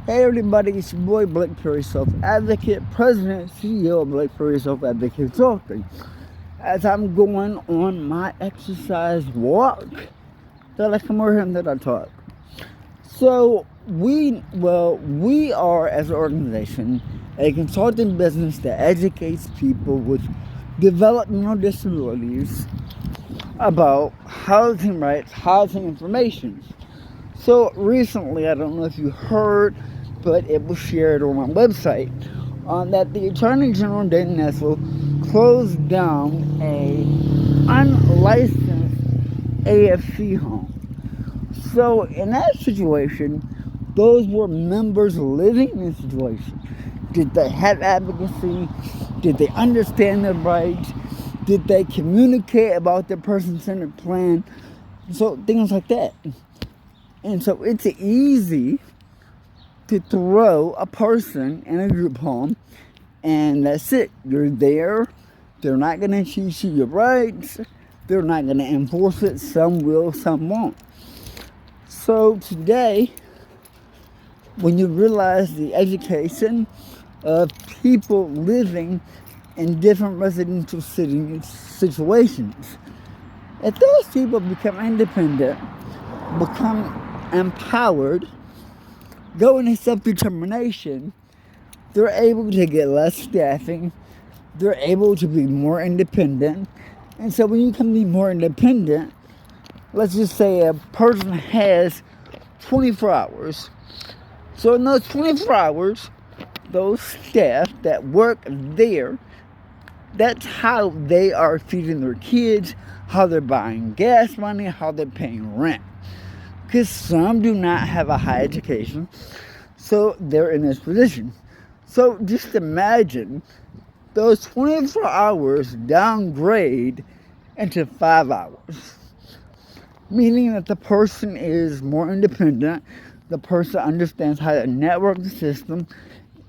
Hey everybody, it's your boy Blake Perry, self-advocate, president, CEO of Blake Perry Self-Advocate Consulting. As I'm going on my exercise walk, that I come over here and that I talk. So we are as an organization a consulting business that educates people with developmental disabilities about housing rights, housing information. So recently, I don't know if you heard, but it was shared on my website that the Attorney General of Dayton Nashville closed down a unlicensed AFC home. So in that situation, those were members living in the situation. Did they have advocacy? Did they understand their rights? Did they communicate about their person-centered plan? So things like that. And so it's easy to throw a person in a group home and that's it. You're there. They're not going to teach you your rights. They're not going to enforce it. Some will, some won't. So today, when you realize the education of people living in different residential situations, if those people become independent, become empowered, go into self-determination, they're able to get less staffing, they're able to be more independent. And so when you can be more independent, let's just say a person has 24 hours. So in those 24 hours, those staff that work there, that's how they are feeding their kids, how they're buying gas money, how they're paying rent. Because some do not have a high education, so they're in this position. So just imagine those 24 hours downgrade into 5 hours, meaning that the person is more independent, the person understands how to network the system,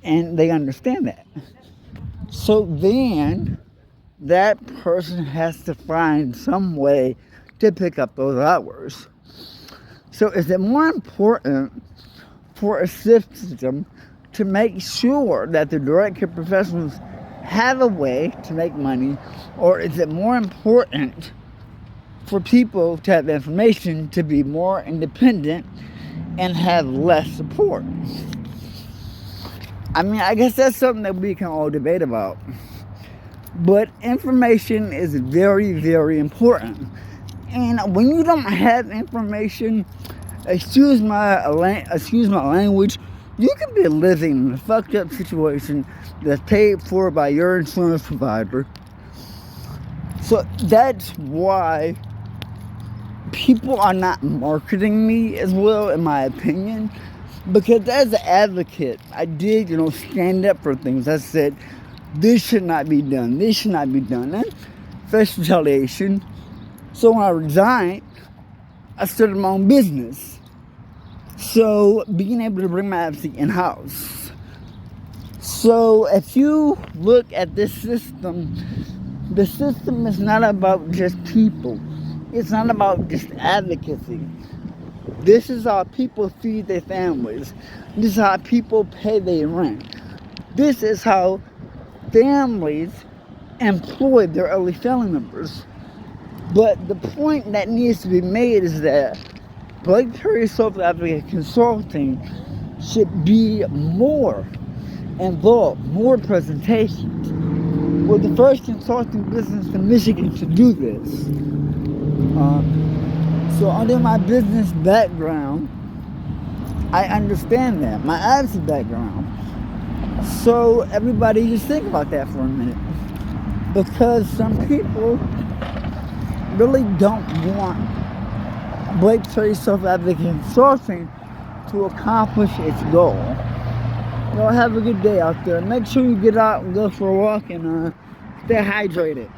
and they understand that. So then that person has to find some way to pick up those hours. So is it more important for a system to make sure that the direct care professionals have a way to make money, or is it more important for people to have information to be more independent and have less support? I mean, I guess that's something that we can all debate about. But information is very, very important. And when you don't have information, excuse my language, you can be living in a fucked up situation that's paid for by your insurance provider. So that's why people are not marketing me as well, in my opinion. Because as an advocate, I did, stand up for things. I said, this should not be done. This should not be done. And face retaliation. So when I resigned, I started my own business. So being able to bring my advocacy in-house. So if you look at this system, the system is not about just people. It's not about just advocacy. This is how people feed their families. This is how people pay their rent. This is how families employ their early family members. But the point that needs to be made is that Blake Perry Self-Advocate Consulting should be more involved, more presentations. We're the first consulting business in Michigan to do this. So under my business background, I understand that, my advocacy background. So everybody just think about that for a minute. Because some people really don't want Blake Perry Self-Advocate Consulting to accomplish its goal. Have a good day out there. Make sure you get out and go for a walk and stay hydrated.